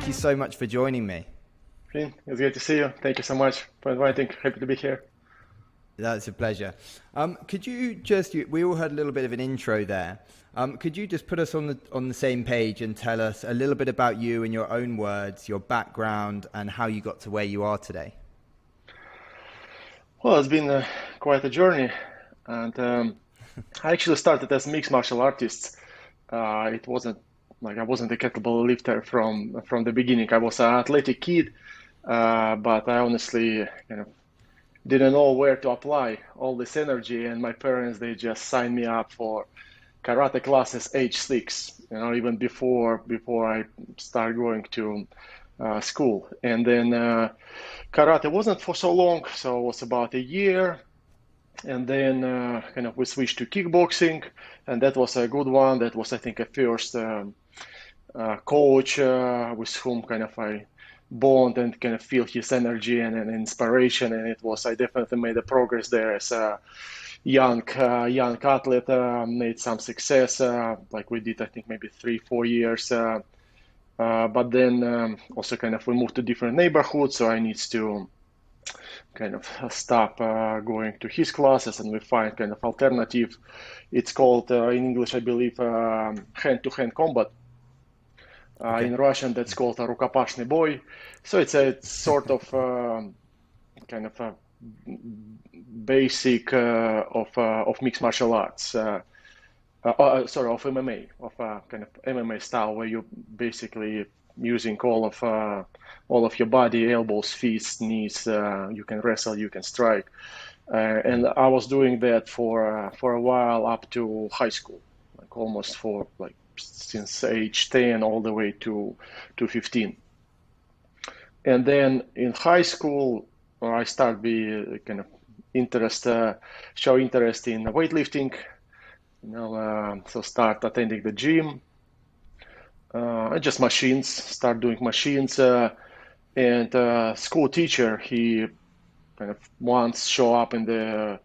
you so much for joining me. Finn, it's good to see you. Thank you so much for inviting. Happy to be here. That's a pleasure. Could you we all heard a little bit of an intro there. Could you just put us on the same page and tell us a little bit about you in your own words, your background, and how you got to where you are today? Well, it's been quite a journey, and I actually started as mixed martial artist. It wasn't like I wasn't a kettlebell lifter from the beginning. I was an athletic kid, but I honestly didn't know where to apply all this energy, and my parents they just signed me up for karate classes age 6, even before I start going to school. And then karate wasn't for so long, so it was about a year. And then we switched to kickboxing, and that was a good one. That was, I think, a first coach with whom I bond and kind of feel his energy and inspiration. And I definitely made a progress there as a young athlete, made some success, like we did, I think, maybe 3-4 years. But then also we moved to different neighborhoods, so I need to stop going to his classes, and we find alternative. It's called in English, I believe, hand-to-hand combat. Okay. In Russian, that's called a rukopashny boy. So it's a sort of a basic of mixed martial arts. Sorry, of MMA, of MMA style, where you basically using all of your body, elbows, fists, knees. You can wrestle, you can strike, and I was doing that for a while up to high school, almost since age 10 all the way to 15. And then in high school, I started be show interest in weightlifting. So start attending the gym. Just machines, start doing machines, and school teacher, he once show up in the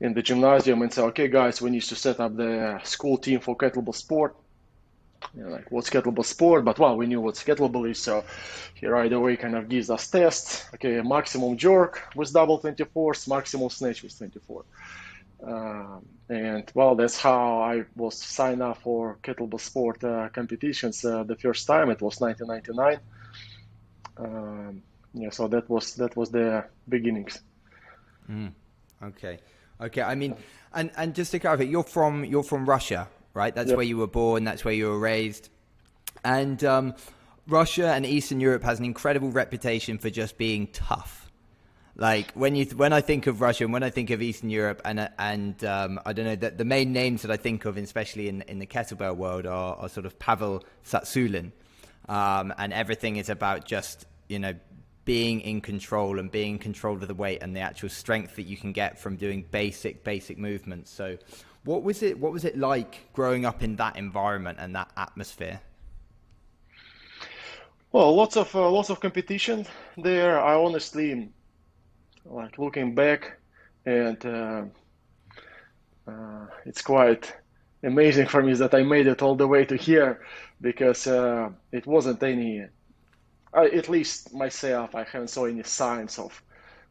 gymnasium and say, okay guys, we need to set up the school team for Kettlebell Sport. What's Kettlebell Sport? But we knew what kettlebell is, so he right away gives us tests. Okay, maximum jerk with double 24s, maximum snatch with 24. And that's how I was signed up for Kettlebell Sport competitions the first time. It was 1999. So that was the beginnings. Okay. I mean, and just to clarify, you're from Russia, right? That's where you were born. That's where you were raised. And Russia and Eastern Europe has an incredible reputation for just being tough. Like when I think of Russia and when I think of Eastern Europe, and I don't know, that the main names that I think of, especially in the kettlebell world, are sort of Pavel Tsatsouline, and everything is about just being in control and being in control of the weight and the actual strength that you can get from doing basic movements. So, what was it like growing up in that environment and that atmosphere? Well, lots of competition there. I honestly, looking back, and it's quite amazing for me that I made it all the way to here, because it wasn't any, at least myself, I haven't saw any signs of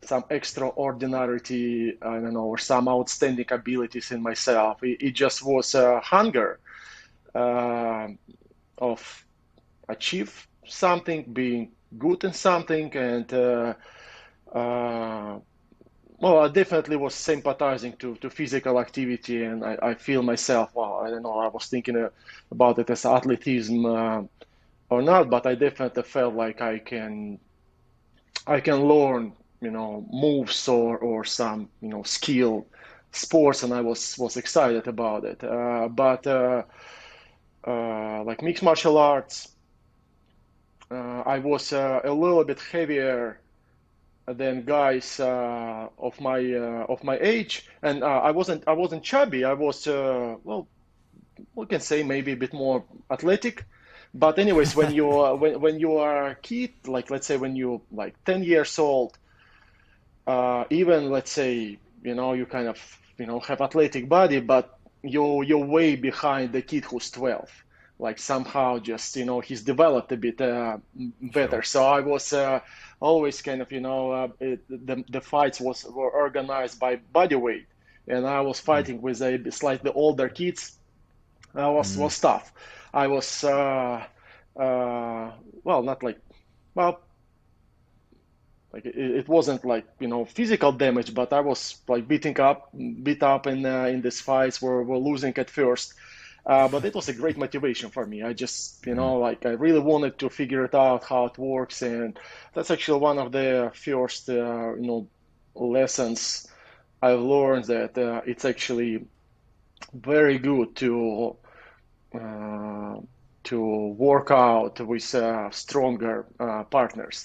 some extraordinarity, I don't know, or some outstanding abilities in myself. It just was hunger of achieve something, being good in something, and I definitely was sympathizing to physical activity, and I feel myself, I don't know, I was thinking about it as athleticism or not, but I definitely felt like I can learn, moves or some, skill sports, and I was excited about it. But like mixed martial arts, I was a little bit heavier than guys of my age, and I wasn't chubby. I was we can say maybe a bit more athletic. But anyways, when you when you are a kid, like let's say when you like 10 years old, even let's say you have athletic body, but you're way behind the kid who's 12. like somehow just, he's developed a bit better. Sure. So I was always kind of, the fights were organized by body weight, and I was Mm. fighting with a slightly older kids. Was Mm. tough. I was well, not like, well, like it wasn't like, physical damage, but I was like beat up in these fights. We're losing at first, but it was a great motivation for me. I just, Mm. like I really wanted to figure it out how it works, and that's actually one of the first, lessons I've learned, that it's actually very good uh, to work out with stronger partners.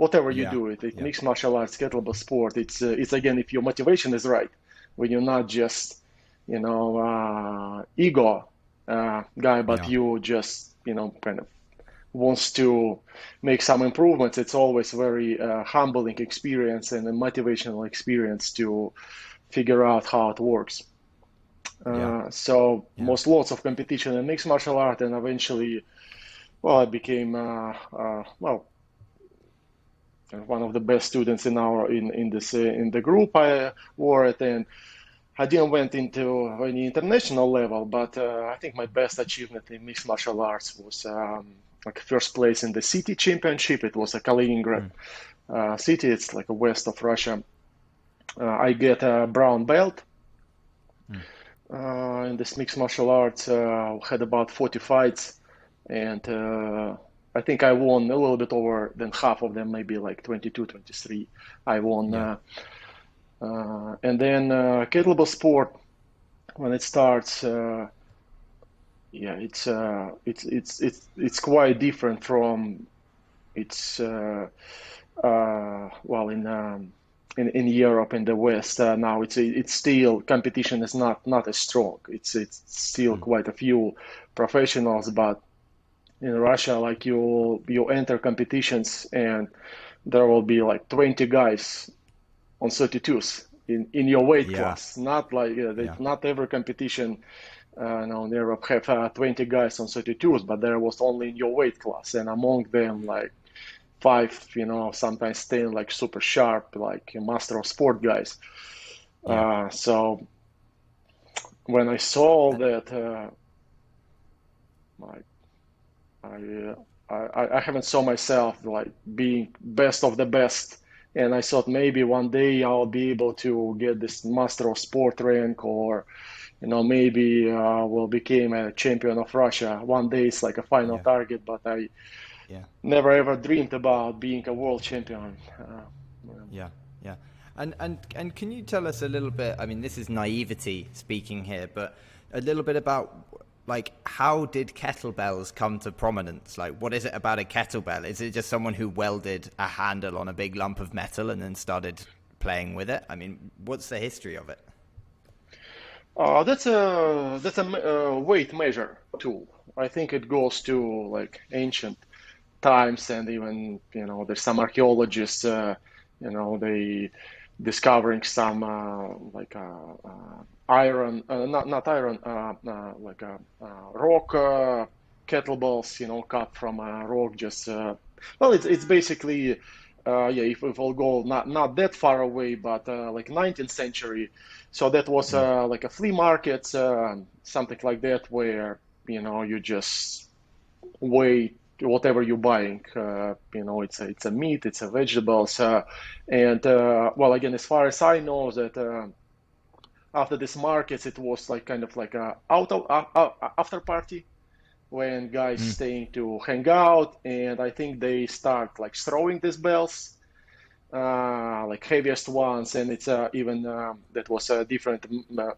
Whatever you Yeah. do, it Yeah. mixed martial arts, kettlebell sport. It's again, if your motivation is right, when you're not just, ego guy, but Yeah. you just, kind of wants to make some improvements. It's always very humbling experience and a motivational experience to figure out how it works. Yeah. So Yeah. most lots of competition in mixed martial art, and eventually, well, I became well, one of the best students in the group I were at, and I didn't went into any international level, but I think my best achievement in mixed martial arts was like first place in the city championship. It was a Kaliningrad Mm. city. It's like a west of Russia. I get a brown belt Mm. in this mixed martial arts. Had about 40 fights, and I think I won a little bit over than half of them, maybe like 22, 23. I won. Yeah. And then kettlebell sport, when it starts, yeah, it's quite different from its well, in Europe and the West. Now it's still, competition is not as strong. It's still Mm. quite a few professionals, but in Russia, like you enter competitions and there will be like 20 guys on 32s in your weight Yeah. class. Not like, Yeah. not every competition now in Europe have 20 guys on 32s, but there was only in your weight class, and among them like five, sometimes 10, like super sharp, like master of sport guys. Yeah. So when I saw Uh, that, like I, I haven't saw myself like being best of the best, and I thought maybe one day I'll be able to get this master of sport rank, or maybe will become a champion of Russia. One day it's like a final yeah. target, but I Yeah. never ever dreamed about being a world champion. Yeah, yeah. And can you tell us a little bit, I mean, this is naivety speaking here, but a little bit about like how did kettlebells come to prominence? Like what is it about a kettlebell? Is it just someone who welded a handle on a big lump of metal and then started playing with it? I mean, what's the history of it? That's a weight measure tool. I think it goes to like ancient times, and even there's some archaeologists, they discovering some iron, not iron, like rock kettlebells, cut from a rock. Just well, it's basically yeah. If we'll go not that far away, but like 19th century, so that was Mm. like a flea market, something like that, where you just weigh whatever you're buying. It's a meat, it's a vegetables, and well, again, as far as I know, that after this markets, it was like kind of like a after party when guys Mm. staying to hang out, and I think they start like throwing these bells. Like heaviest ones, and it's even that was a different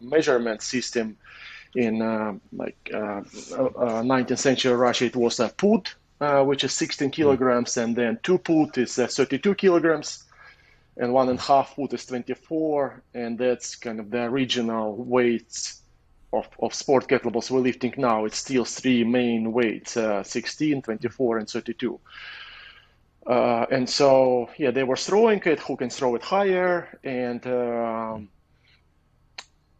measurement system in 19th century Russia. It was a put, which is 16 Mm. kilograms, and then two put is 32 kilograms, and one and Mm. a half put is 24, and that's kind of the original weights of sport kettlebells we're lifting now. It's still three main weights: 16, 24, and 32. And so, yeah, they were throwing it. Who can throw it higher? And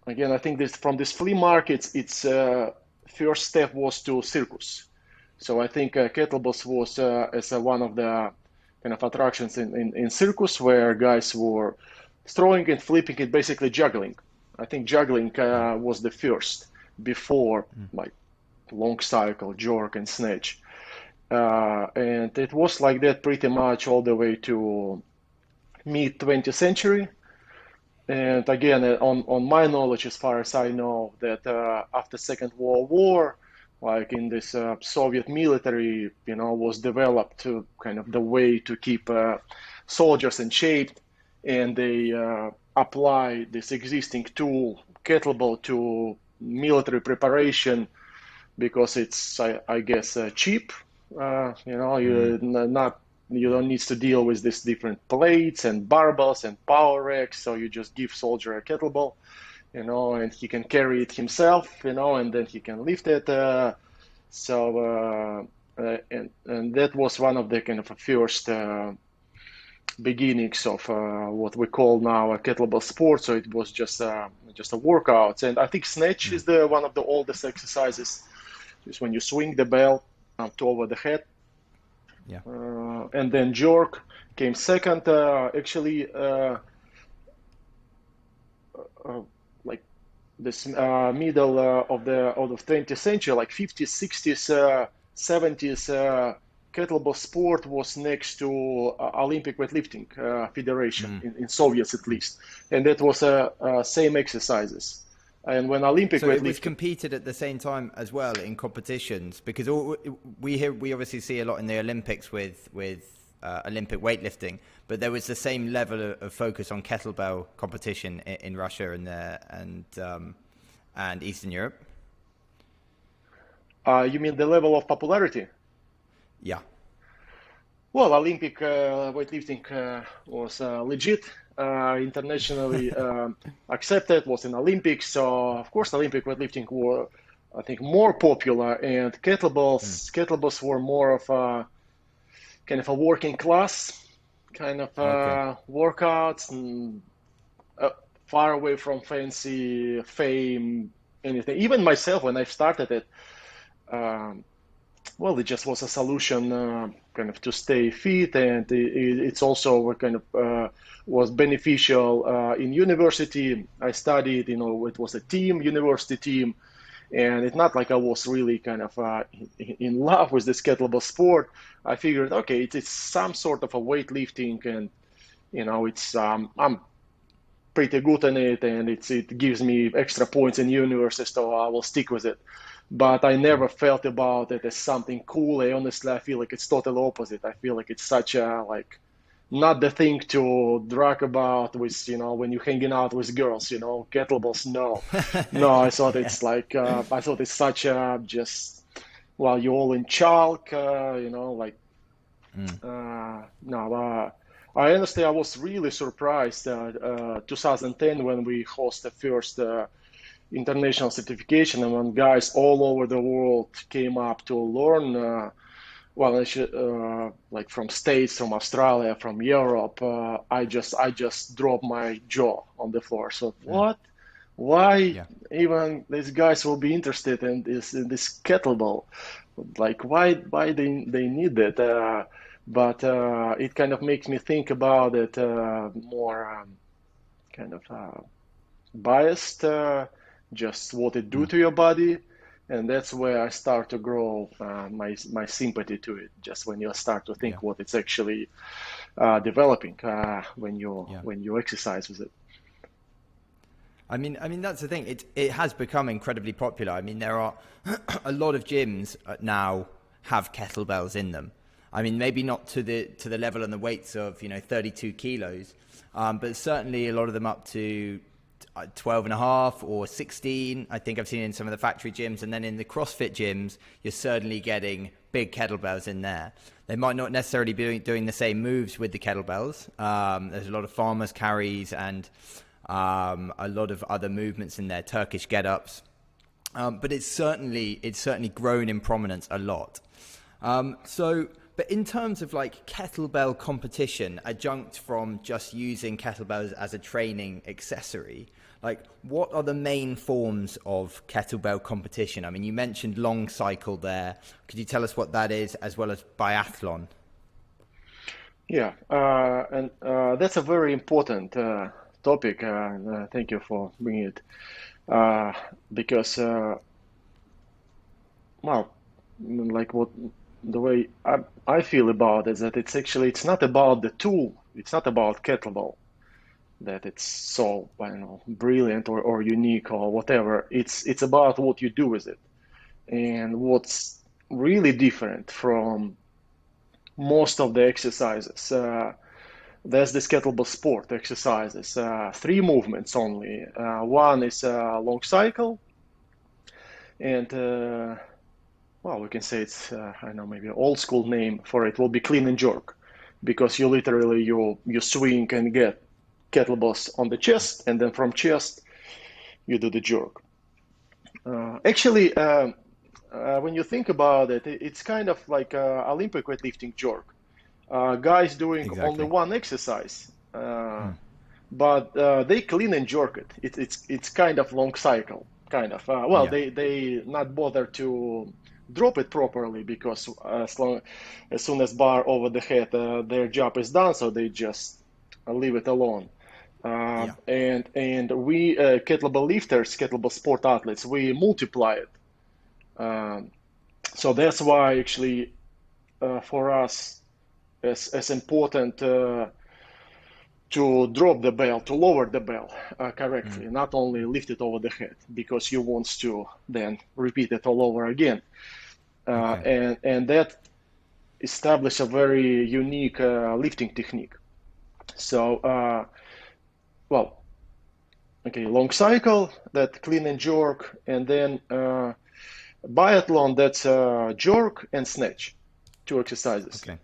again, I think this from these flea markets, it's first step was to circus. So I think kettlebells was as one of the kind of attractions in circus where guys were throwing and flipping it, basically juggling. I think juggling was the first before like long cycle, jerk, and snatch. And it was like that pretty much all the way to mid 20th century. And again, on my knowledge, as far as I know, that after Second World War, like in this Soviet military, was developed to kind of the way to keep soldiers in shape, and they apply this existing tool, kettlebell, to military preparation because it's, I guess, cheap. You don't need to deal with these different plates and barbells and power racks, so you just give soldier a kettlebell, and he can carry it himself, and then he can lift it. And that was one of the kind of first beginnings of what we call now a kettlebell sport. So it was just a workout, and I think snatch is the one of the oldest exercises. Just when you swing the bell up to over the head. Yeah. And then jerk came second. Like this middle of the 20th century, like 50s, 60s, 70s, kettlebell sport was next to Olympic weightlifting federation in Soviets at least, and that was same exercises. And when Olympic so weightlifting, it was competed at the same time as well in competitions, because we obviously see a lot in the Olympics with Olympic weightlifting, but there was the same level of focus on kettlebell competition in Russia and Eastern Europe. You mean the level of popularity? Yeah. Well, Olympic weightlifting was legit, internationally accepted, was in Olympics. So, of course, Olympic weightlifting were, I think, more popular, and kettlebells were more of a kind of a working class kind of workouts, and far away from fancy fame, anything. Even myself, when I started it, well, it just was a solution kind of to stay fit, and it's also kind of was beneficial in university. I studied, it was a university team, and it's not like I was really kind of in love with this kettlebell sport. I figured, okay, it's some sort of a weightlifting, and it's I'm pretty good in it, and it gives me extra points in university, so I will stick with it. But I never felt about it as something cool. Honestly, I feel like it's total opposite. I feel like it's such a not the thing to brag about with, when you're hanging out with girls, kettlebells. No, no. I thought it's I thought it's such a just, well, you're all in chalk, no. I honestly, I was really surprised 2010 when we hosted the first international certification, and when guys all over the world came up to learn, like from States, from Australia, from Europe, I just dropped my jaw on the floor. So what? Why even these guys will be interested in this kettlebell? Like why they need it? But it kind of makes me think about it more kind of biased. Just what it do to your body, and that's where I start to grow my sympathy to it. Just when you start to think what it's actually developing when you exercise with it. I mean that's the thing. It has become incredibly popular. I mean, there are a lot of gyms now have kettlebells in them. I mean, maybe not to the level and the weights of 32 kilos, but certainly a lot of them up to 12 and a half or 16. I think I've seen in some of the factory gyms, and then in the CrossFit gyms, you're certainly getting big kettlebells in there. They might not necessarily be doing the same moves with the kettlebells. There's a lot of farmers carries and a lot of other movements in there, Turkish get-ups. But it's certainly grown in prominence a lot. But in terms of like kettlebell competition, adjunct from just using kettlebells as a training accessory, like, what are the main forms of kettlebell competition? I mean, you mentioned long cycle there. Could you tell us what that is, as well as biathlon? Yeah, and that's a very important topic. Thank you for bringing it. Uh, because, well, like what the way I feel about it is that it's not about the tool. It's not about kettlebell that it's so, I don't know, brilliant or unique or whatever. It's about what you do with it and what's really different from most of the exercises. There's this kettlebell sport exercises, three movements only. One is a long cycle, and well, we can say it's I don't know, maybe an old school name for it will be clean and jerk, because you literally you swing and get kettlebells on the chest, and then from chest you do the jerk. Actually, when you think about it, it's kind of like Olympic weightlifting jerk. Guys doing only Exactly. one exercise, but they clean and jerk it. It's kind of long cycle, kind of. Well, Yeah. they not bother to drop it properly because as soon as bar over the head, their job is done, so they just leave it alone. Yeah. And we kettlebell lifters, kettlebell sport athletes, we multiply it. Um, so that's why actually for us as important to drop the bell, to lower the bell correctly, not only lift it over the head, because you want to then repeat it all over again. Okay. And that established a very unique lifting technique. So, well, okay, long cycle, that clean and jerk, and then biathlon, that's jerk and snatch, two exercises. Okay.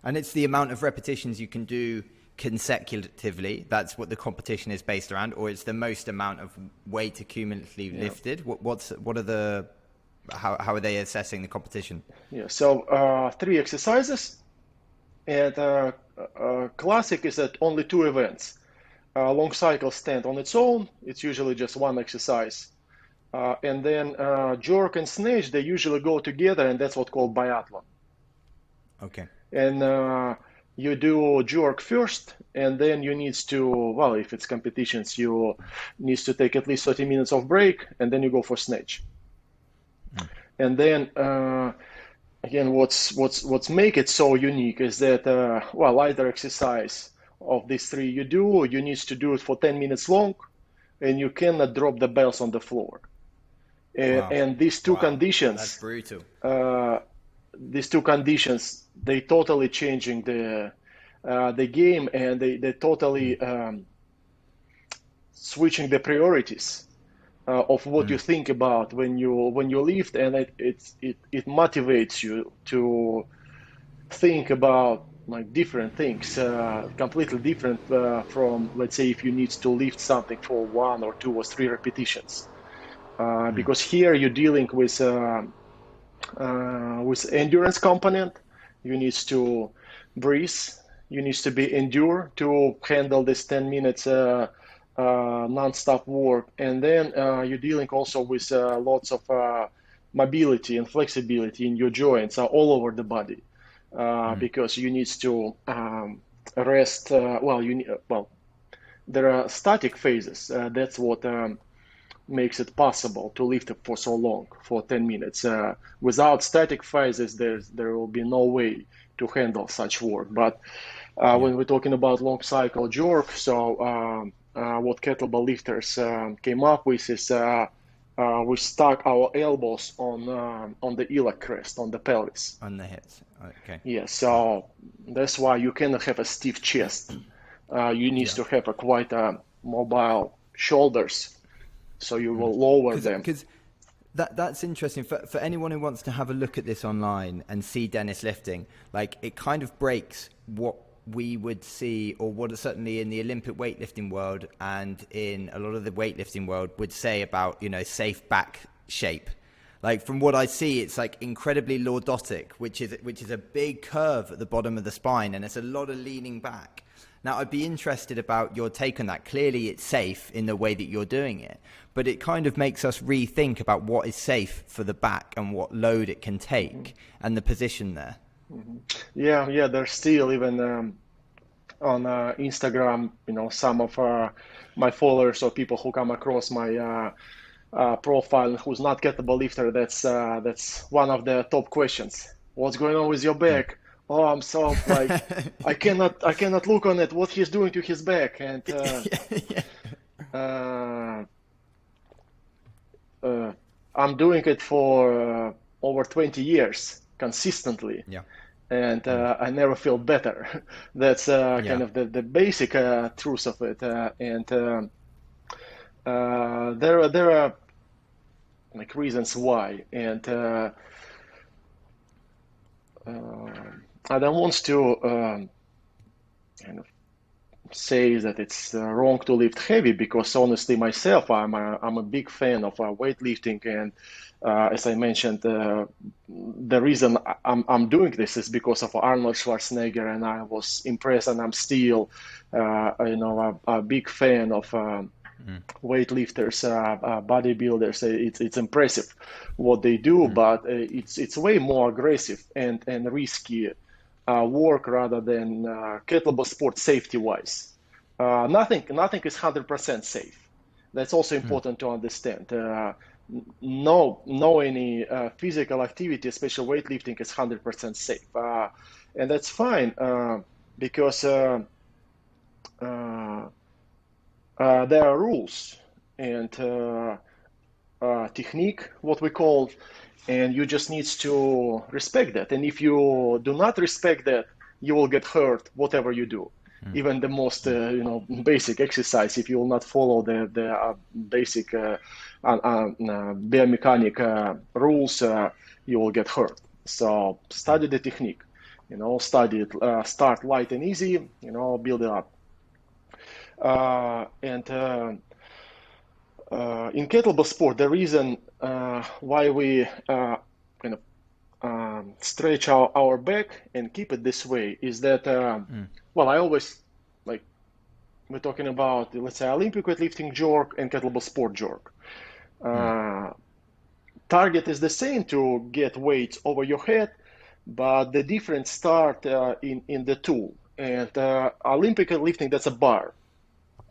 And it's the amount of repetitions you can do consecutively. That's what the competition is based around, or it's the most amount of weight accumulatively Yeah. lifted. What are the how are they assessing the competition? Yeah. So three exercises, and classic is that only two events. Long cycle stand on its own. It's usually just one exercise. And then jerk and snatch, they usually go together, and that's what's called biathlon. Okay. And you do jerk first, and then you need to, well, if it's competitions, you need to take at least 30 minutes of break, and then you go for snatch. And then again, what's make it so unique is that well, either exercise of these three you need to do it for 10 minutes long, and you cannot drop the bells on the floor. Wow. And Wow. That's brutal. uh, these two conditions, they totally changing the game, and they totally switching the priorities of what you think about when you lift, and it motivates you to think about like different things, completely different from, let's say, if you need to lift something for one or two or three repetitions, because here you're dealing with endurance component. You need to breathe. You need to be endure to handle this 10 minutes non-stop work. And then you're dealing also with lots of mobility and flexibility in your joints all over the body, because you need to rest. Well, there are static phases. That's what makes it possible to lift it for so long, for 10 minutes. Without static phases, there will be no way to handle such work. But Yeah. when we're talking about long cycle jerk, so what kettlebell lifters came up with is we stuck our elbows on the iliac crest, on the pelvis. On the hips. Okay. Yeah, so that's why you cannot have a stiff chest. You need Yeah. to have a quite mobile shoulders, so you will lower them. Because that's interesting for anyone who wants to have a look at this online and see Denis lifting. Like, it kind of breaks what we would see, or what certainly in the Olympic weightlifting world and in a lot of the weightlifting world would say about, safe back shape. Like, from what I see, it's like incredibly lordotic, which is a big curve at the bottom of the spine, and it's a lot of leaning back. Now, I'd be interested about your take on that. Clearly, it's safe in the way that you're doing it, but it kind of makes us rethink about what is safe for the back and what load it can take and the position there. Yeah. There's still even on Instagram, some of my followers or people who come across my profile who's not kettlebell lifter. That's one of the top questions. What's going on with your back? Oh, I'm so like I cannot look on it. What he's doing to his back, and I'm doing it for over 20 years consistently. Yeah. And I never feel better. That's kind of the basic truth of it. And there are like reasons why. And I don't want to kind of say that it's wrong to lift heavy, because honestly myself I'm a big fan of weightlifting, and as I mentioned, the reason I'm doing this is because of Arnold Schwarzenegger, and I was impressed, and I'm still a big fan of weightlifters, bodybuilders. It's impressive what they do, but it's way more aggressive and risky work rather than kettlebell sport safety wise. Nothing is 100% safe. That's also important to understand. No any physical activity, especially weightlifting, is 100% safe, and that's fine, because there are rules and technique, what we call, and you just need to respect that. And if you do not respect that, you will get hurt whatever you do. Even the most basic exercise, if you will not follow the basic biomechanic rules, you will get hurt. So study the technique, study it, start light and easy, build it up. And in kettlebell sport, the reason why we stretch our back and keep it this way is that, well, I always, like, we're talking about, let's say, Olympic weightlifting jerk and kettlebell sport jerk. Target is the same, to get weights over your head, but the difference start in the tool. And Olympic weightlifting, that's a bar.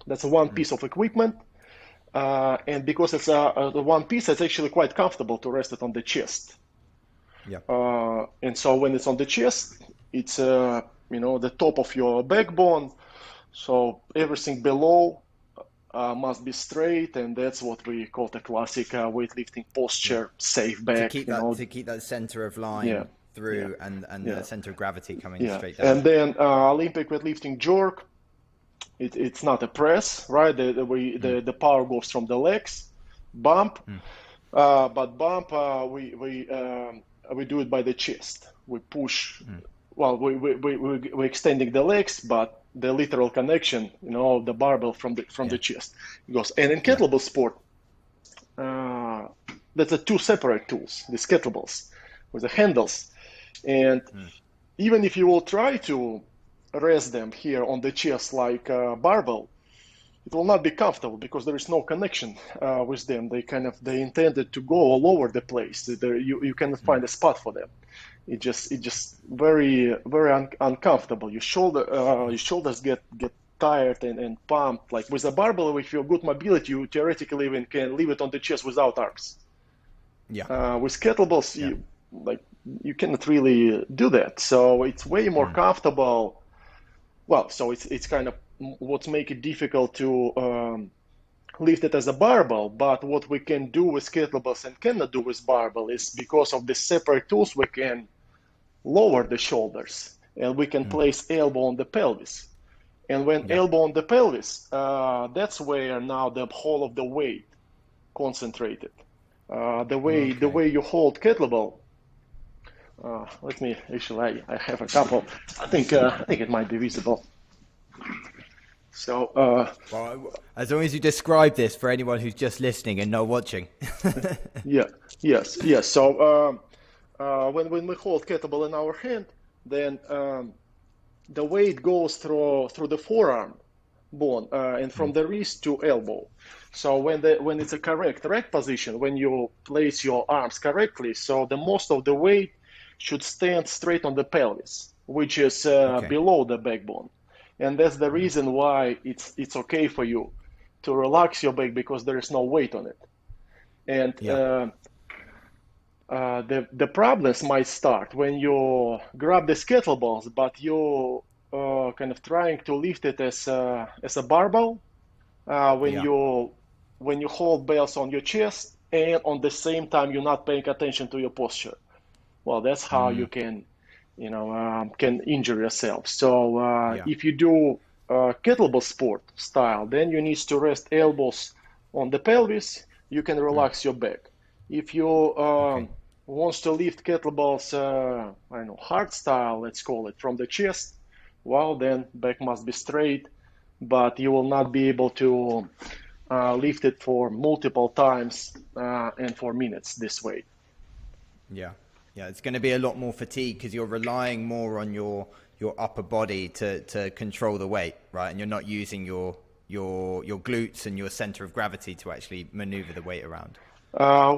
That's one piece of equipment. And because it's the one piece, it's actually quite comfortable to rest it on the chest. Yeah. And so when it's on the chest, it's the top of your backbone. So everything below must be straight, and that's what we call the classic weightlifting posture, safe back. To keep that center of line through, and the center of gravity coming straight down. And then Olympic weightlifting jerk. It's not a press, right? The power goes from the legs. Bump, but bump we do it by the chest. We push. Well, we're extending the legs, but the literal connection, the barbell from the chest goes. And in kettlebell sport, that's two separate tools. These kettlebells with the handles, and even if you will try to rest them here on the chest like a barbell, it will not be comfortable because there is no connection with them. They intended to go all over the place. You cannot find a spot for them. It just very uncomfortable. Your shoulders get tired and pumped. Like with a barbell, if you have good mobility, you theoretically even can leave it on the chest without arms. With kettlebells, you cannot really do that. So it's way more comfortable. Well, so it's kind of what makes it difficult to lift it as a barbell. But what we can do with kettlebells and cannot do with barbell is, because of the separate tools, we can lower the shoulders and we can place elbow on the pelvis. And when elbow on the pelvis, that's where now the whole of the weight concentrated. The way you hold kettlebell. Let me actually. I have a couple. I think it might be visible. So. Well, as long as you describe this for anyone who's just listening and not watching. Yes. So when we hold kettlebell in our hand, then the weight goes through the forearm bone and from the wrist to elbow. So when it's a correct rack position, when you place your arms correctly, so the most of the weight should stand straight on the pelvis, which is Okay. below the backbone, and that's the reason why it's okay for you to relax your back because there is no weight on it. And Yeah. the problems might start when you grab the kettlebells, but you kind of trying to lift it as a barbell. When Yeah. you hold bells on your chest and on the same time you're not paying attention to your posture. Well, that's how you Mm. can injure yourself. So Yeah. if you do kettlebell sport style, then you need to rest elbows on the pelvis. You can Mm. relax your back. If you Okay. wants to lift kettlebells, I don't know, hard style, let's call it, from the chest, well, then back must be straight, but you will not be able to lift it for multiple times and for minutes this way. Yeah, yeah, it's going to be a lot more fatigue because you're relying more on your upper body to control the weight, right? And you're not using your glutes and your center of gravity to actually maneuver the weight around.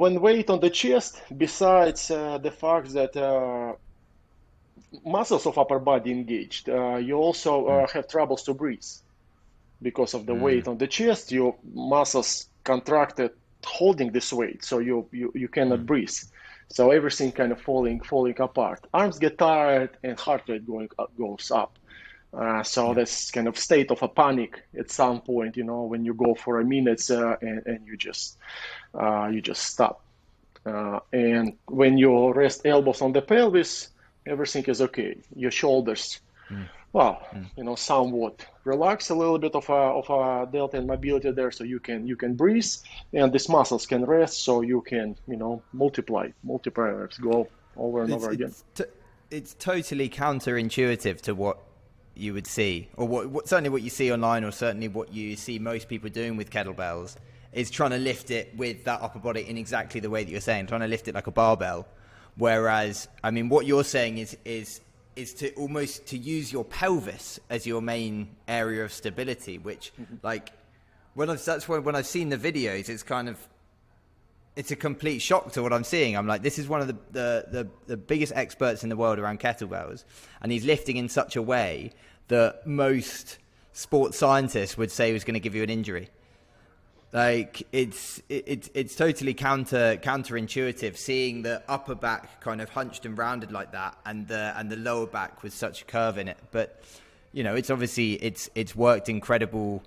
When weight on the chest, besides the fact that muscles of upper body engaged, you also Mm. have troubles to breathe because of the weight Mm. on the chest. Your muscles contracted holding this weight, so you cannot Mm. breathe. So everything kind of falling apart. Arms get tired and heart rate goes up. So Yeah. that's kind of state of a panic at some point, when you go for a minute and you just stop. And when you rest elbows on the pelvis, everything is okay. Your shoulders, Mm. well, Mm. somewhat relax, a little bit of a delta and mobility there, so you can breathe, and these muscles can rest, so you can multiply reps, go over and It's over again. it's t- it's totally counterintuitive to what you would see, or what certainly what you see online, or certainly what you see most people doing with kettlebells is trying to lift it with that upper body in exactly the way that you're saying, trying to lift it like a barbell. Whereas, I mean, what you're saying is to almost to use your pelvis as your main area of stability, which like when I've seen the videos, it's a complete shock to what I'm seeing. I'm like, this is one of the biggest experts in the world around kettlebells, and he's lifting in such a way that most sports scientists would say was going to give you an injury. Like it's totally counterintuitive seeing the upper back kind of hunched and rounded like that, and the lower back with such a curve in it. But it's obviously it's worked incredible.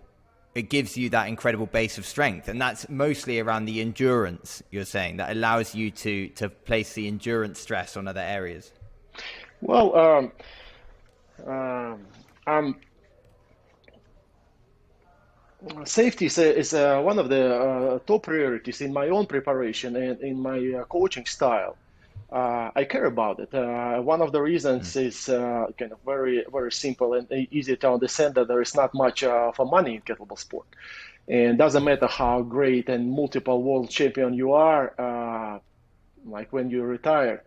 It gives you that incredible base of strength, and that's mostly around the endurance. You're saying that allows you to place the endurance stress on other areas. Well, um, um, safety is one of the top priorities in my own preparation and in my coaching style. I care about it. One of the Mm. reasons is kind of very, very simple and easy to understand that there is not much for money in kettlebell sport. And doesn't matter how great and multiple world champion you are, like when you're retired,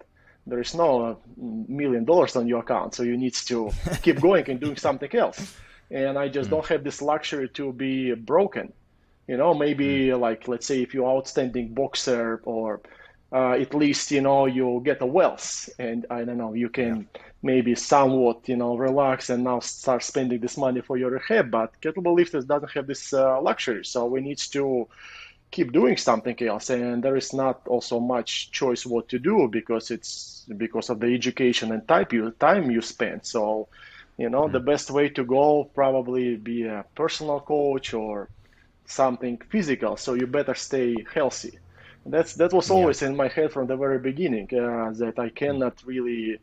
there is no $1 million on your account. So you need to keep going and doing something else. And I just Mm. don't have this luxury to be broken. Mm. Maybe like, let's say if you're outstanding boxer or at least, you get a wealth and I don't know, you Yeah. can maybe somewhat, relax and now start spending this money for your rehab. But kettlebell lifters doesn't have this luxury. So we need to keep doing something else, and there is not also much choice what to do because it's because of the education and time you spend. So the Mm. best way to go probably be a personal coach or something physical, so you better stay healthy. That was Yeah. always in my head from the very beginning, that I Mm. cannot really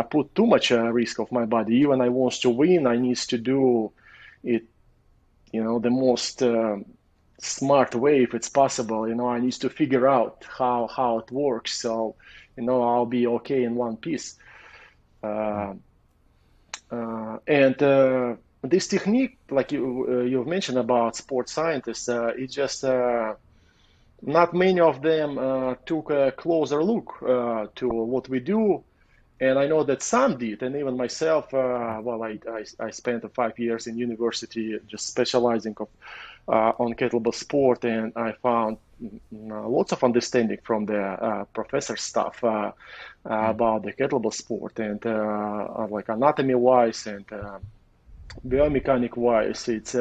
put too much risk of my body. Even I want to win, I need to do it the most smart way if it's possible. I need to figure out how it works, so I'll be okay in one piece. Mm. And this technique, like you've mentioned about sports scientists, it's just not many of them took a closer look to what we do, And I know that some did, and even myself. Well, I spent 5 years in university just specializing on kettlebell sport, and I found lots of understanding from the professor stuff about the kettlebell sport, and like anatomy wise and biomechanic wise, it's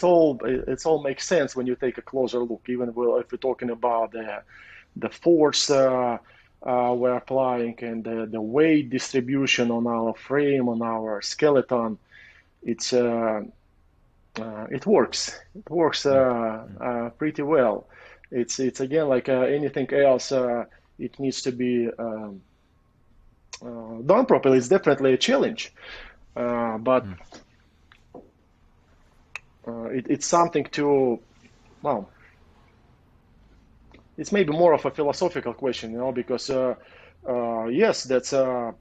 all makes sense when you take a closer look. Even if we're talking about the force we're applying and the weight distribution on our frame, on our skeleton, it's it works. It works pretty well. It's again like anything else. It needs to be done properly. It's definitely a challenge, but it's something to, well, it's maybe more of a philosophical question, because yes, that's a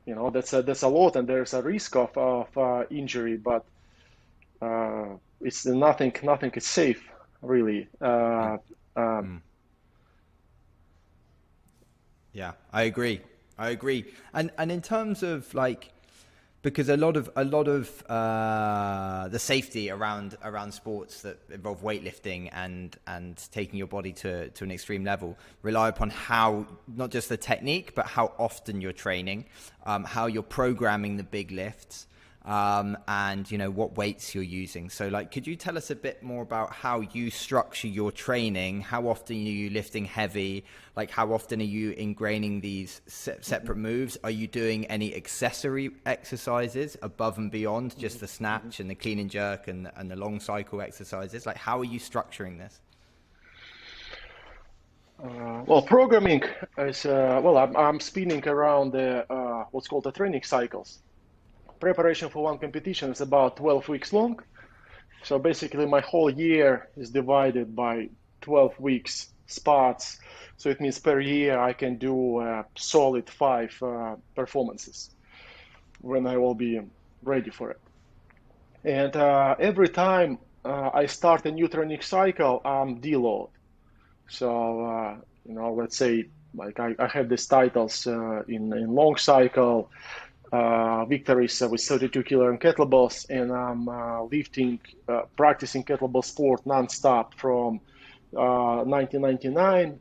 lot, and there's a risk of injury, but it's nothing is safe really. Yeah, I agree. And in terms of like, because a lot of the safety around sports that involve weightlifting and taking your body to an extreme level rely upon how, not just the technique, but how often you're training, how you're programming the big lifts, and what weights you're using. So like, could you tell us a bit more about how you structure your training? How often are you lifting heavy? Like, how often are you ingraining these separate moves? Are you doing any accessory exercises above and beyond just the snatch and the clean and jerk and the long cycle exercises? Like, how are you structuring this? Well, programming is I'm spinning around the what's called the training cycles. Preparation for one competition is about 12 weeks long. So basically my whole year is divided by 12 weeks spots. So it means per year I can do solid 5 performances when I will be ready for it. And every time I start a new training cycle, I'm deload. So, let's say like I have these titles in long cycle, victories with 32 kilogram kettlebells, and I'm practicing kettlebell sport nonstop from 1999.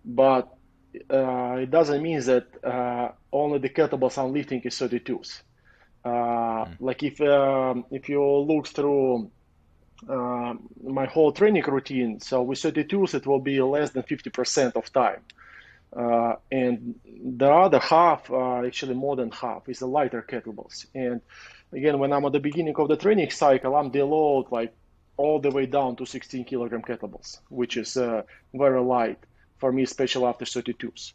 But it doesn't mean that only the kettlebells I'm lifting is 32s. Like if you look through my whole training routine, so with 32s it will be less than 50% of time. And the other half, actually more than half, is the lighter kettlebells. And again, when I'm at the beginning of the training cycle, I'm deload like all the way down to 16 kilogram kettlebells, which is very light for me, especially after 32s.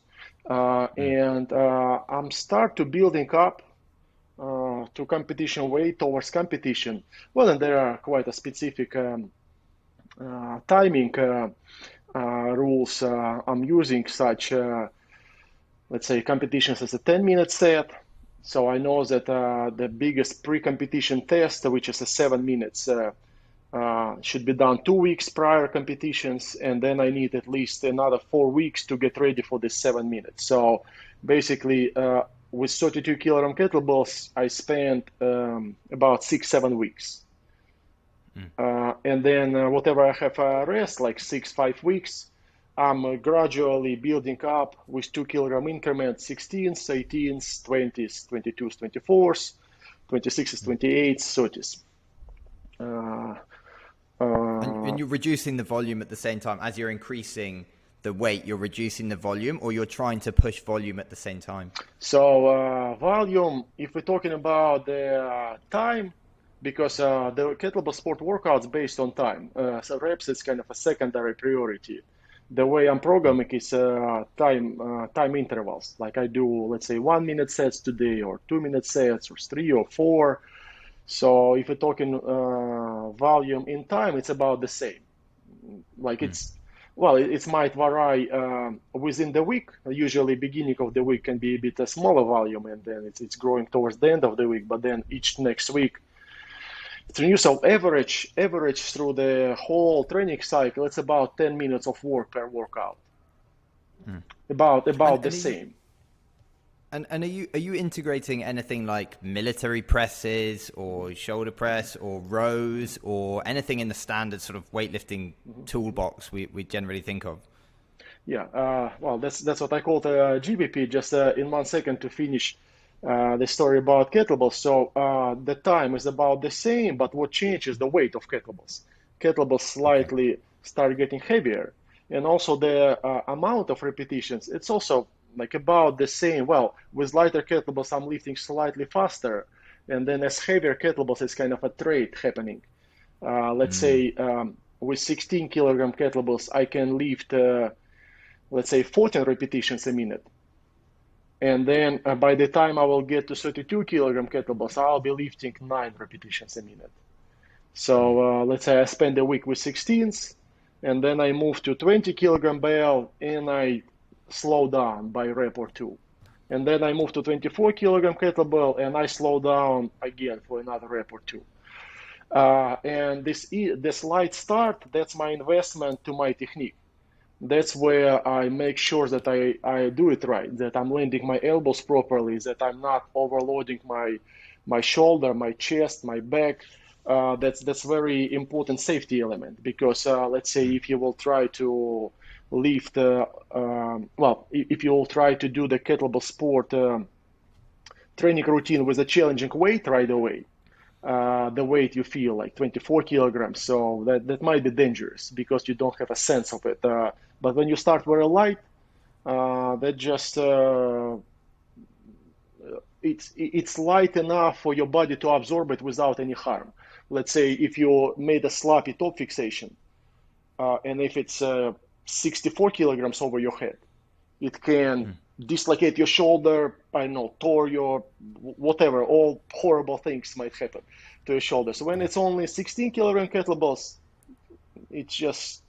And I'm start to building up to competition weight towards competition. Well, and there are quite a specific timing rules I'm using, such let's say competitions as a 10-minute set. So I know that the biggest pre-competition test, which is a 7 minutes, should be done 2 weeks prior competitions, and then I need at least another 4 weeks to get ready for this 7 minutes. So basically with 32 kilogram kettlebells I spent about 6-7 weeks. And then whatever I have rest, like 6-5 weeks, I'm gradually building up with 2 kilogram increments, 16s, 18s, 20s, 22s, 24s, 26s, 28s, 30s. And you're reducing the volume at the same time as you're increasing the weight. You're reducing the volume, or you're trying to push volume at the same time? So volume, if we're talking about the time, because the kettlebell sport workouts based on time. So reps is kind of a secondary priority. The way I'm programming is time intervals. Like I do, let's say 1 minute sets today, or 2 minute sets, or 3 or 4. So if we're talking volume in time, it's about the same. Like it might vary within the week. Usually beginning of the week can be a bit a smaller volume, and then it's growing towards the end of the week. But then each next week, it's a new. So average through the whole training cycle, it's about 10 minutes of work per workout. About the same. And are you integrating anything like military presses or shoulder press or rows or anything in the standard sort of weightlifting toolbox we generally think of? Yeah, well, that's what I call the GBP. Just in 1 second to finish the story about kettlebells. So the time is about the same, but what changes the weight of kettlebells. Kettlebells Okay. slightly start getting heavier, and also the amount of repetitions. It's also like about the same. Well, with lighter kettlebells, I'm lifting slightly faster, and then as heavier kettlebells, it's kind of a trade happening. Let's Mm. say with 16 kilogram kettlebells, I can lift. Let's say 14 repetitions a minute. And then by the time I will get to 32 kilogram kettlebells, I'll be lifting 9 repetitions a minute. Mm. So let's say I spend a week with 16s, and then I move to 20 kilogram bell and I slow down by rep or two. And then I move to 24 kilogram kettlebell and I slow down again for another rep or two. And this light start, that's my investment to my technique. That's where I make sure that I do it right, that I'm landing my elbows properly, that I'm not overloading my shoulder, my chest, my back. That's very important safety element because let's say if you will try to lift, well, if you will try to do the kettlebell sport training routine with a challenging weight right away, the weight you feel like 24 kilograms. So that might be dangerous because you don't have a sense of it. But when you start very light, that just it's light enough for your body to absorb it without any harm. Let's say if you made a sloppy top fixation, and if it's 64 kilograms over your head, it can Mm. dislocate your shoulder, I don't know, tore your whatever, all horrible things might happen to your shoulder. So when Yeah. it's only 16 kilogram kettlebells, it's just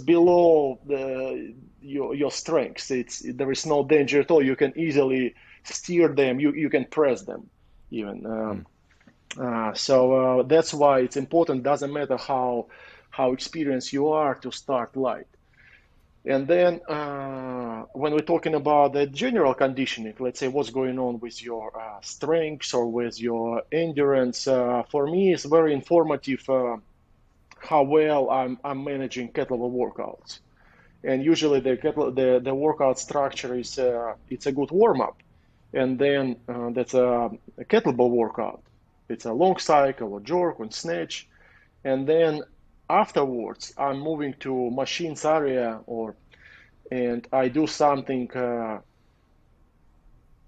below your strengths. There is no danger at all. You can easily steer them. You can press them even. Mm. So that's why it's important. Doesn't matter how experienced you are to start light. And then when we're talking about the general conditioning, let's say what's going on with your strengths or with your endurance, for me it's very informative how well I'm managing kettlebell workouts. And usually the workout structure is it's a good warm up, and then that's a kettlebell workout. It's a long cycle, a jerk, and snatch, and then afterwards I'm moving to machines area or and I do something.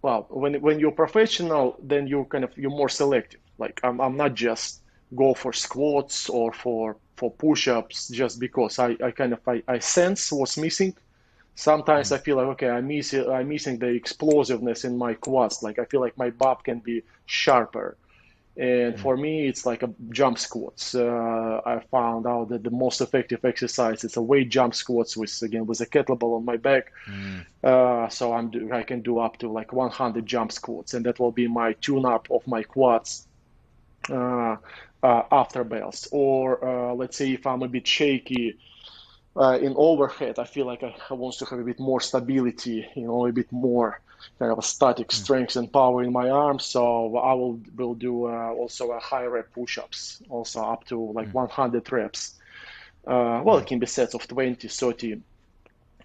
Well, when you're professional, then you're more selective. Like I'm not just go for squats or for push-ups just because I sense what's missing. Sometimes Mm. I feel like okay, I'm missing the explosiveness in my quads. Like I feel like my BAP can be sharper. And Mm. for me, it's like a jump squats. I found out that the most effective exercise is a weight jump squats with a kettlebell on my back. Mm. So I can do up to like 100 jump squats, and that will be my tune-up of my quads uh, after bells. Or let's say if I'm a bit shaky in overhead, I feel like I want to have a bit more stability, a bit more kind of a static Mm. strength and power in my arms. So I will do also a high rep push-ups, also up to like Mm. 100 reps. Well, it Mm. can be sets of 20, 30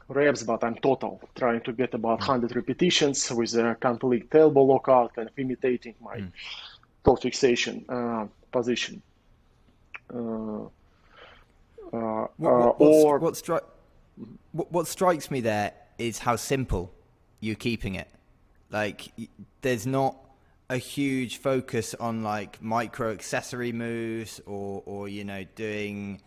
reps, but I'm total trying to get about Mm. 100 repetitions with a complete elbow lockout, kind of imitating my Mm. toe fixation position. Uh, What what what's, or what, stri- what strikes me there is how simple you're keeping it. Like there's not a huge focus on like micro accessory moves or doing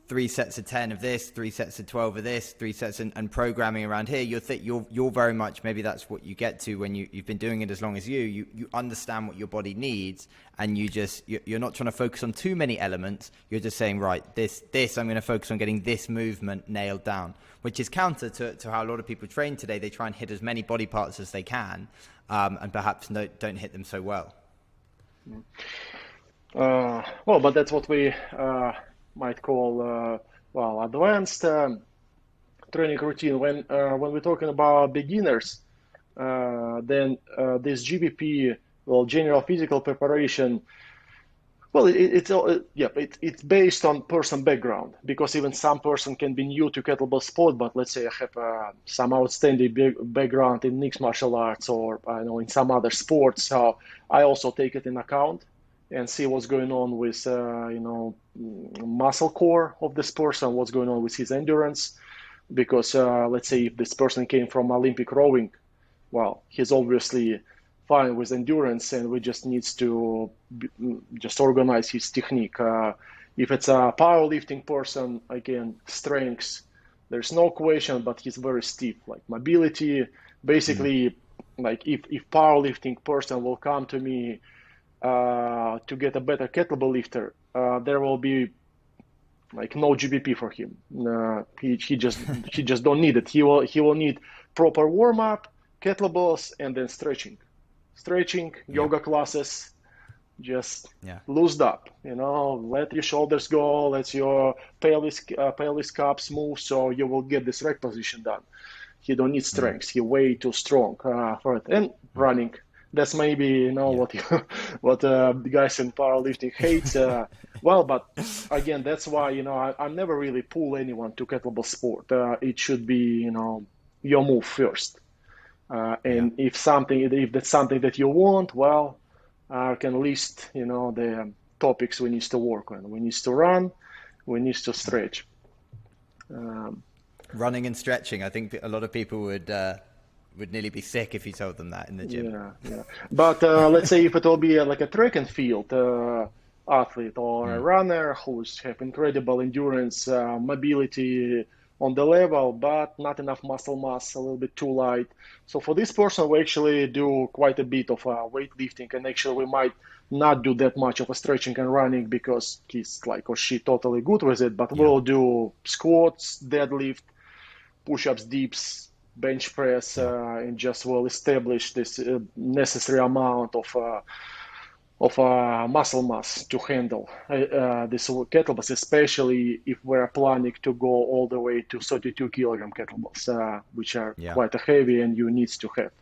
3 sets of 10 of this, 3 sets of 12 of this, 3 sets and programming around here. You're very much, maybe that's what you get to when you've been doing it as long as you understand what your body needs, and you're not trying to focus on too many elements. You're just saying, right, this I'm going to focus on getting this movement nailed down, which is counter to how a lot of people train today. They try and hit as many body parts as they can, and perhaps don't hit them so well. well, but that's what we might call advanced training routine. When we're talking about beginners, then this GPP, well, general physical preparation, well, it's based on person background, because even some person can be new to kettlebell sport, but let's say I have some outstanding background in mixed martial arts, or I know in some other sports. So I also take it in account and see what's going on with muscle core of this person, what's going on with his endurance, because let's say if this person came from Olympic rowing, well, he's obviously fine with endurance, and we just needs to just organize his technique. If it's a powerlifting person, again, strengths, there's no question, but he's very stiff, like mobility. Basically, like if powerlifting person will come to me to get a better kettlebell lifter, there will be like no GBP for him. He just don't need it. He will need proper warm up, kettlebells, and then stretching, Yeah. yoga classes. Just Yeah. loosened up, let your shoulders go, let your pelvis cups move, so you will get this rack position done. He don't need Mm. strength. He way too strong for it. And Mm. running. That's maybe Yeah. what what the guys in powerlifting hate. Well, but again, that's why I never really pull anyone to kettlebell sport. It should be your move first. Yeah. And if that's something that you want, well, I can list the topics we need to work on. We need to run, we need to stretch. Um, Running and stretching. I think a lot of people would nearly be sick if you told them that in the gym. Yeah. But let's say if it will be like a track and field athlete or a Mm. runner who's have incredible endurance, mobility on the level, but not enough muscle mass, a little bit too light. So for this person, we actually do quite a bit of weightlifting, and actually we might not do that much of a stretching and running because he's like or she totally good with it. But Yeah. we'll do squats, deadlift, push-ups, dips, bench press, Yeah. and just will establish this necessary amount of muscle mass to handle this kettlebells, especially if we're planning to go all the way to 32 kilogram kettlebells, which are Yeah. quite heavy, and you need to have.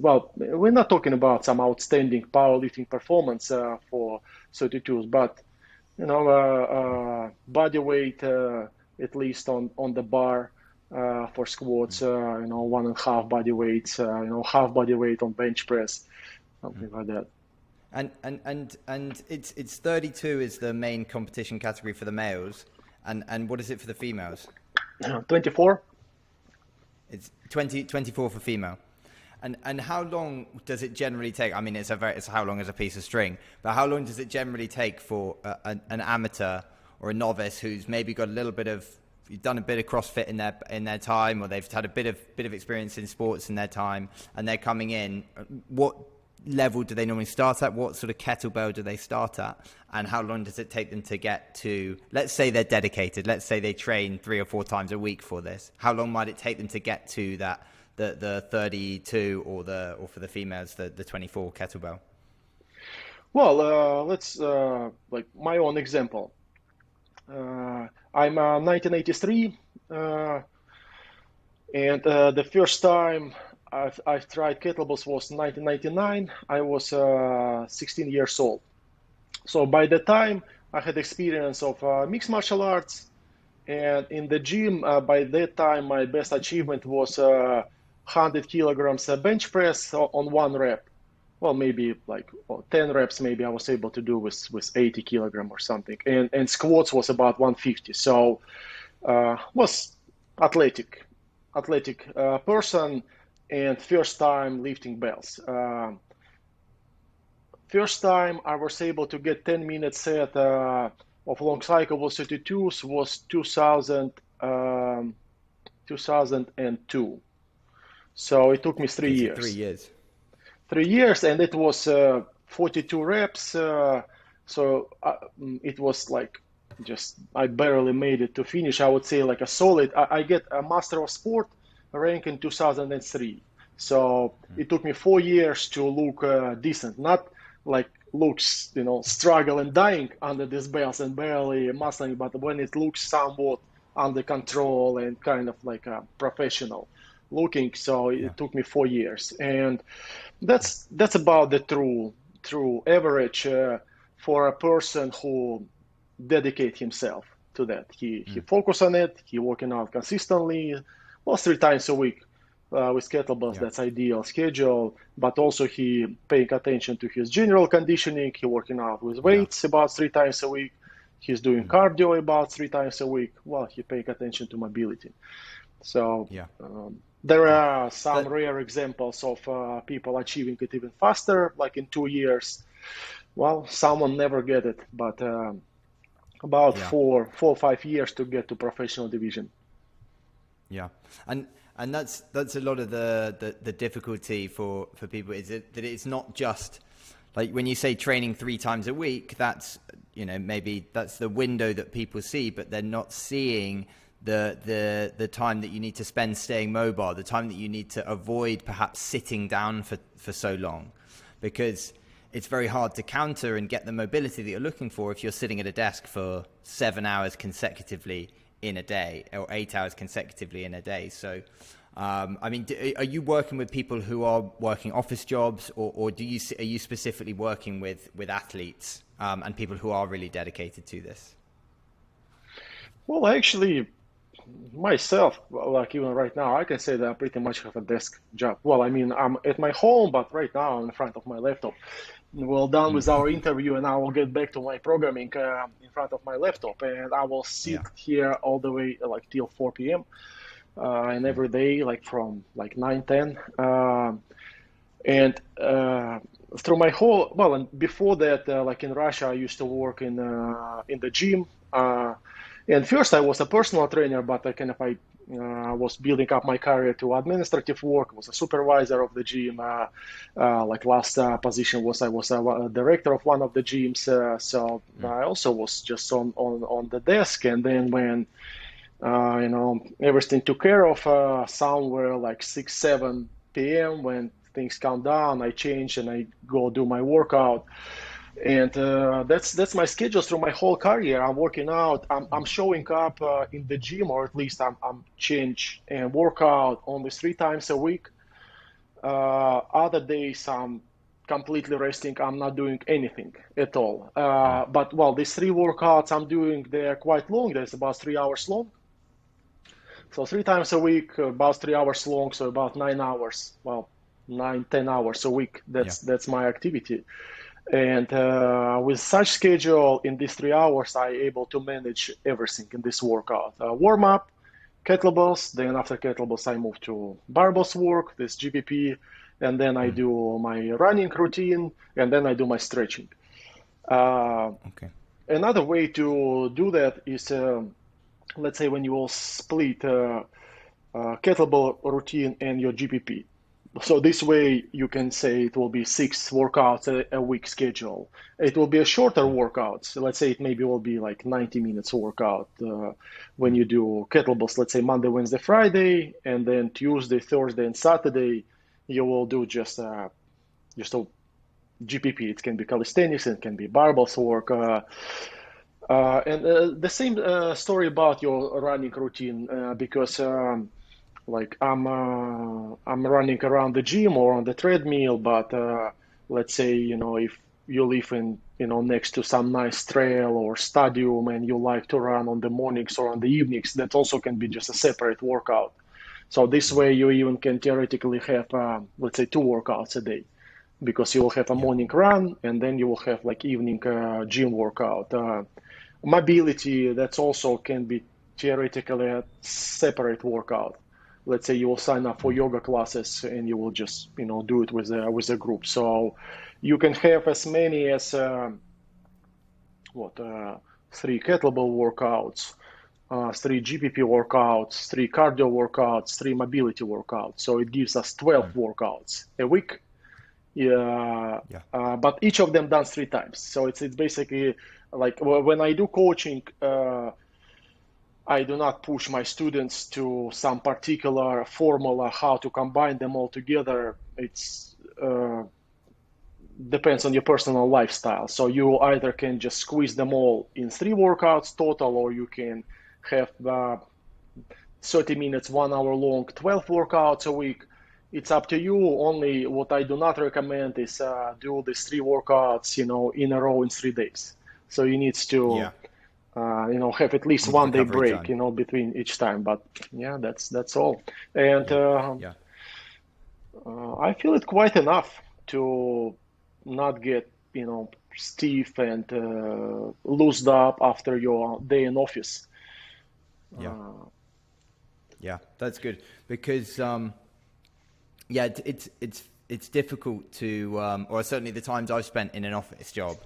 Well, we're not talking about some outstanding powerlifting performance for 32s, but body weight at least on the bar for squats, 1.5 body weights, half body weight on bench press, something like that. And it's 32 is the main competition category for the males, and what is it for the females? 24. It's 24 for female. And how long does it generally take? I mean, it's how long is a piece of string, but how long does it generally take for an amateur or a novice who's maybe got a little bit of done a bit of CrossFit in their time, or they've had a bit of experience in sports in their time, and they're coming in? What level do they normally start at? What sort of kettlebell do they start at? And how long does it take them to get to, let's say they're dedicated, let's say they train 3 or 4 times a week for this. How long might it take them to get to that, the 32 or for the females, the 24 kettlebell? Well, let's like my own example. I'm 1983, and the first time I've tried kettlebells was 1999. I was 16 years old. So by the time I had experience of mixed martial arts, and in the gym, by that time my best achievement was 100 kilograms bench press on one rep. Well, maybe like 10 reps, maybe I was able to do with 80 kilogram or something. And squats was about 150. So was athletic, person, and first time lifting bells. First time I was able to get 10-minute set of long cycle was 32s was 2002. So it took me three Okay, so 3 years. years. 3 years, and it was 42 reps. It was like just I barely made it to finish. I would say like a solid. I get a Master of Sport rank in 2003. So it took me 4 years to look decent, not like looks struggle and dying under these belts and barely muscling, but when it looks somewhat under control and kind of like a professional. looking. So it took me 4 years, and that's about the true average for a person who dedicate himself to that. He focus on it. He working out consistently, well, 3 times a week. With kettlebells, that's ideal schedule, but also he paying attention to his general conditioning. He working out with weights about 3 times a week. He's doing cardio about 3 times a week. Well, he paying attention to mobility. So there are some rare examples of people achieving it even faster, like in 2 years. Well, someone never get it, but about 4 or 5 years to get to professional division. Yeah, and that's a lot of the difficulty for people, is it that it's not just like when you say training 3 times a week, that's, you know, maybe that's the window that people see, but they're not seeing the time that you need to spend staying mobile, the time that you need to avoid perhaps sitting down for so long, because it's very hard to counter and get the mobility that you're looking for if you're sitting at a desk for 7 hours consecutively in a day, or 8 hours consecutively in a day. So, I mean, are you working with people who are working office jobs, or are you specifically working with athletes and people who are really dedicated to this? Well, actually, myself, like even right now, I can say that I pretty much have a desk job. Well, I mean, I'm at my home, but right now I'm in front of my laptop. Well, done with our interview, and I will get back to my programming in front of my laptop, and I will sit here all the way like till 4 p.m. And every day, like from like 9, 10. And through my whole, well, and before that, like in Russia, I used to work in the gym. And first, I was a personal trainer, but I was building up my career to administrative work. Was a supervisor of the gym. Like last position was I was a director of one of the gyms. So I also was just on the desk. And then when you know, everything took care of, somewhere like 6, 7 p.m. when things calm down, I change and I go do my workout. And that's my schedule through my whole career. I'm working out. I'm showing up in the gym, or at least I'm change and work out only 3 times a week. Other days I'm completely resting. I'm not doing anything at all. But well, these 3 workouts I'm doing, they're quite long. They're about 3 hours long. So 3 times a week, about 3 hours long. So about 9 hours. Well, 9, 10 hours a week. That's my activity. And with such schedule in these 3 hours, I able to manage everything in this workout. Warm up, kettlebells. Then after kettlebells, I move to barbells work, this GPP, and then I do my running routine, and then I do my stretching. Another way to do that is, let's say, when you will split kettlebell routine and your GPP. So this way you can say it will be 6 workouts a week schedule. It will be a shorter workout. So let's say it maybe will be like 90 minutes workout when you do kettlebells, let's say Monday, Wednesday, Friday, and then Tuesday, Thursday, and Saturday, you will do just a GPP. It can be calisthenics, it can be barbells work. And the same story about your running routine, because like I'm running around the gym or on the treadmill, but let's say, you know, if you live in, you know, next to some nice trail or stadium and you like to run on the mornings or on the evenings, that also can be just a separate workout. So this way you even can theoretically have, let's say, 2 workouts a day, because you will have a morning run and then you will have like evening gym workout. Mobility, that's also can be theoretically a separate workout. Let's say you will sign up for yoga classes and you will just, you know, do it with a group. So you can have as many as 3 kettlebell workouts, 3 GPP workouts, 3 cardio workouts, 3 mobility workouts. So it gives us 12 workouts a week. But each of them done 3 times. So it's basically like when I do coaching, I do not push my students to some particular formula how to combine them all together. It's depends on your personal lifestyle. So you either can just squeeze them all in 3 workouts total, or you can have 30 minutes, 1 hour long, 12 workouts a week. It's up to you. Only what I do not recommend is do these 3 workouts, in a row in 3 days. So you need to, Yeah. have at least Need the 1 day recovery break, time. between each time. But yeah, that's all. And Yeah. Yeah. I feel it quite enough to not get, stiff and loosed up after your day in office. Yeah. Uh, Yeah. That's good because yeah, it's difficult to, or certainly the times I've spent in an office job.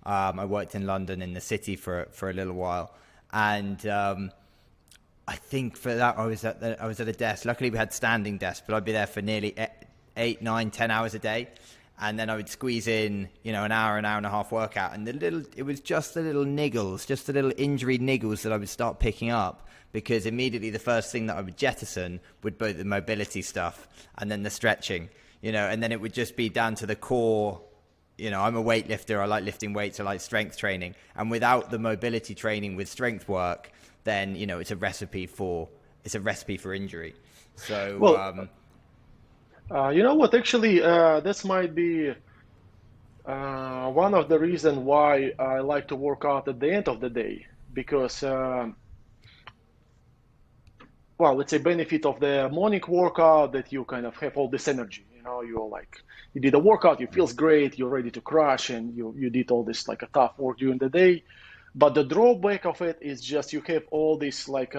I worked in London in the city for a little while, and I think for that I was at a desk. Luckily, we had standing desks, but I'd be there for nearly 8, 9, 10 hours a day, and then I would squeeze in, an hour and a half workout, and it was just the little niggles, just the little injury niggles that I would start picking up. Because immediately the first thing that I would jettison would be the mobility stuff and then the stretching, and then it would just be down to the core. I'm a weightlifter. I like lifting weights. I like strength training. And without the mobility training with strength work, then, it's a recipe for injury. So, well, you know what? Actually, this might be one of the reasons why I like to work out at the end of the day because, well, let's say benefit of the morning workout that you kind of have all this energy. You're like you did a workout, you feels great, you're ready to crush, and you did all this like a tough work during the day. But the drawback of it is just you have all this like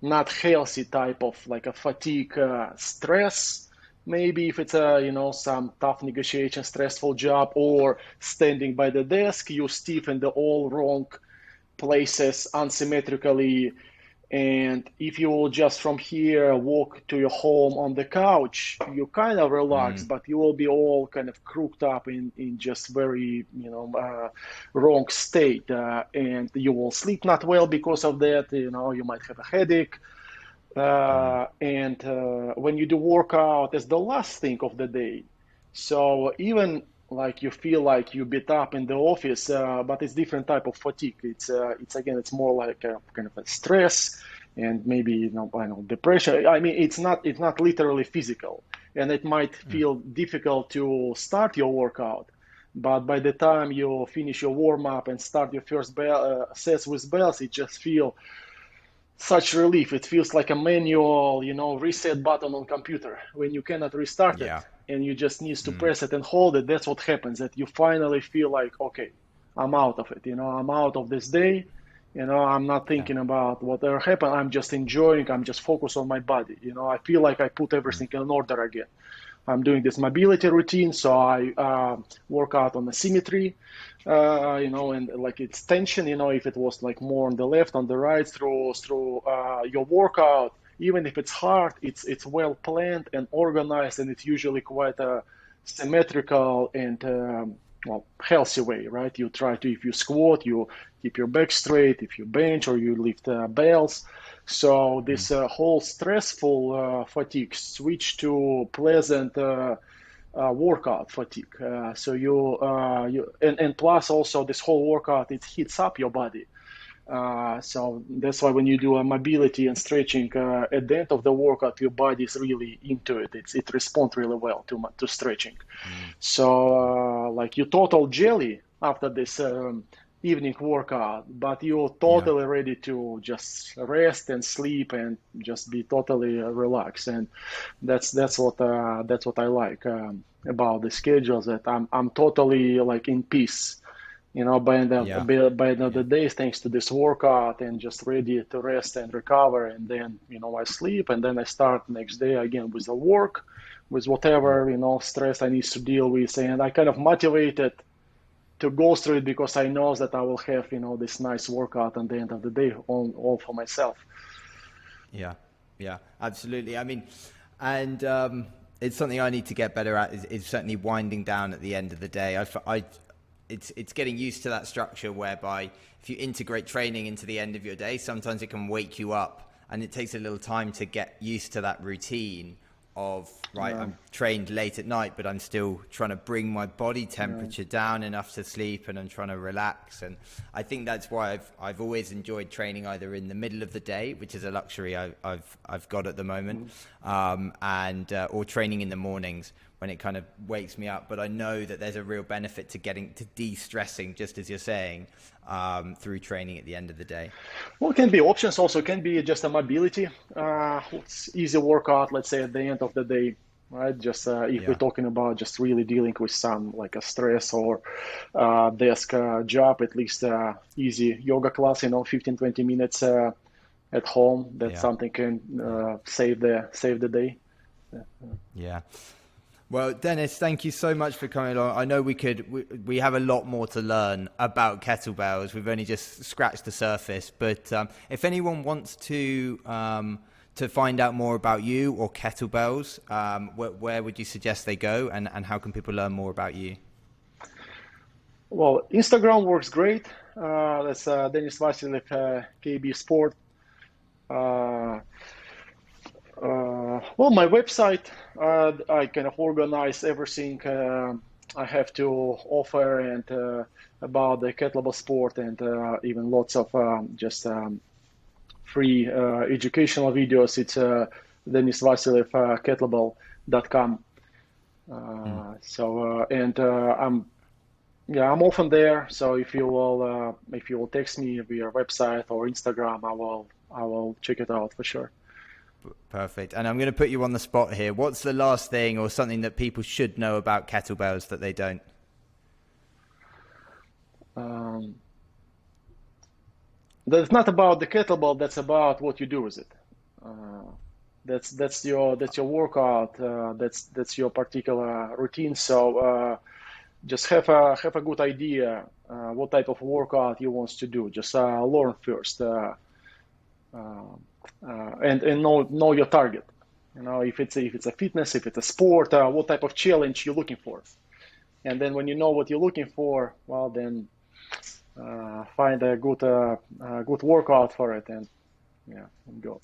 not healthy type of like a fatigue, stress. Maybe if it's a some tough negotiation, stressful job, or standing by the desk, you stiff in the all wrong places unsymmetrically. And if you will just from here walk to your home on the couch, you kind of relax, but you will be all kind of crooked up in just very, wrong state. And you will sleep not well because of that. You might have a headache. And when you do workout, it's the last thing of the day. So even like you feel like you beat up in the office, but it's different type of fatigue. It's again, it's more like a kind of a stress and maybe I don't know, depression. I mean, it's not literally physical, and it might feel difficult to start your workout. But by the time you finish your warm up and start your first sets with bells, it just feel such relief. It feels like a manual, reset button on computer when you cannot restart it yeah. and you just need to press it and hold it. That's what happens. That you finally feel like, okay, I'm out of it. I'm out of this day. I'm not Yeah. thinking about whatever happened. I'm just enjoying. I'm just focused on my body. I feel like I put everything in order again. I'm doing this mobility routine, so I work out on the symmetry, and like it's tension. If it was like more on the left, on the right, through your workout, even if it's hard, it's well planned and organized, and it's usually quite a symmetrical and well, healthy way, right? You try to, if you squat, you keep your back straight. If you bench or you lift bells, so this whole stressful fatigue switch to pleasant workout fatigue. So you and plus also this whole workout, it heats up your body. So that's why when you do a mobility and stretching at the end of the workout, your body is really into it. It responds really well to stretching. So like you total jelly after this evening workout, but you're Yeah. totally ready to just rest and sleep and just be totally relaxed. And that's what I like about the schedules. That I'm totally like in peace. Yeah. By the end of Yeah. the day, thanks to this workout and just ready to rest and recover. And then, I sleep and then I start next day again with the work, with whatever, stress I need to deal with. And I kind of motivated to go through it because I know that I will have, this nice workout at the end of the day all for myself. Yeah, yeah, absolutely. I mean, and it's something I need to get better at is certainly winding down at the end of the day. It's getting used to that structure whereby if you integrate training into the end of your day, sometimes it can wake you up, and it takes a little time to get used to that routine of, right, I'm trained late at night, but I'm still trying to bring my body temperature down enough to sleep, and I'm trying to relax. And I think that's why I've always enjoyed training either in the middle of the day, which is a luxury I've got at the moment, and or training in the mornings when it kind of wakes me up. But I know that there's a real benefit to getting to de-stressing, just as you're saying, through training at the end of the day. Well, it can be options also. It can be just a mobility. It's easy workout, let's say at the end of the day, right? Just if we're talking about just really dealing with some like a stress or desk job, at least easy yoga class, 15, 20 minutes at home. That's something can save the day. Yeah. Well, Denis, thank you so much for coming along. I know we have a lot more to learn about kettlebells. We've only just scratched the surface, but if anyone wants to find out more about you or kettlebells, where would you suggest they go, and how can people learn more about you? Well, Instagram works great. That's Denis Vasilev, KB Sport. Well, my website, I kind of organize everything I have to offer and about the Kettlebell Sport, and even lots of just free educational videos. It's Denis Vasilev, kettlebell.com. I'm often there. So if you will text me via website or Instagram, I will check it out for sure. Perfect. And I'm going to put you on the spot here. What's the last thing or something that people should know about kettlebells that they don't? That's not about the kettlebell. That's about what you do with it. That's your workout. That's your particular routine. So just have a good idea what type of workout you want to do. Just learn first. And know your target. If it's a fitness, if it's a sport, what type of challenge you're looking for. And then when you know what you're looking for, well, then find a good workout for it, and go.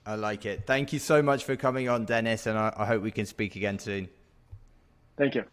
I like it. Thank you so much for coming on, Denis, and I hope we can speak again soon. Thank you.